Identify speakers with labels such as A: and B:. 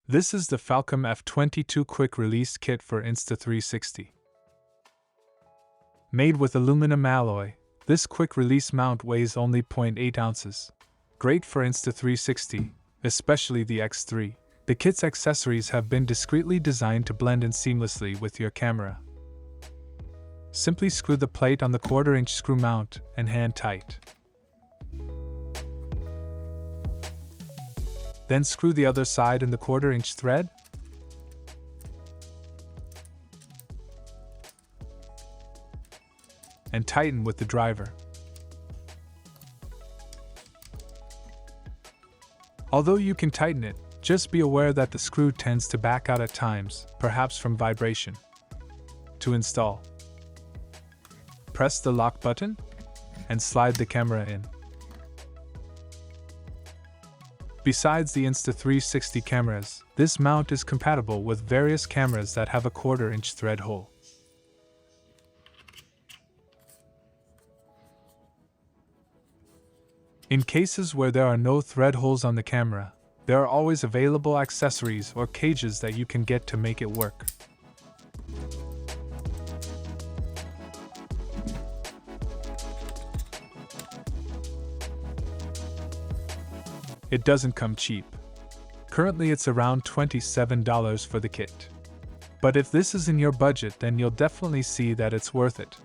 A: This is the Falcam F22 Quick Release Kit for Insta360. Made with aluminum alloy, this quick release mount weighs only 0.8 ounces. Great for Insta360, especially the X3. The kit's accessories have been discreetly designed to blend in seamlessly with your camera. Simply screw the plate on the 1/4-inch screw mount and hand tight. Then screw the other side in the 1/4-inch thread. And tighten with the driver. Although you can tighten it, just be aware that the screw tends to back out at times, perhaps from vibration. To install, press the lock button and slide the camera in. Besides the Insta360 cameras, this mount is compatible with various cameras that have a 1/4-inch thread hole. In cases where there are no thread holes on the camera, there are always available accessories or cages that you can get to make it work. It doesn't come cheap. Currently it's around $27 for the kit. But if this is in your budget, then you'll definitely see that it's worth it.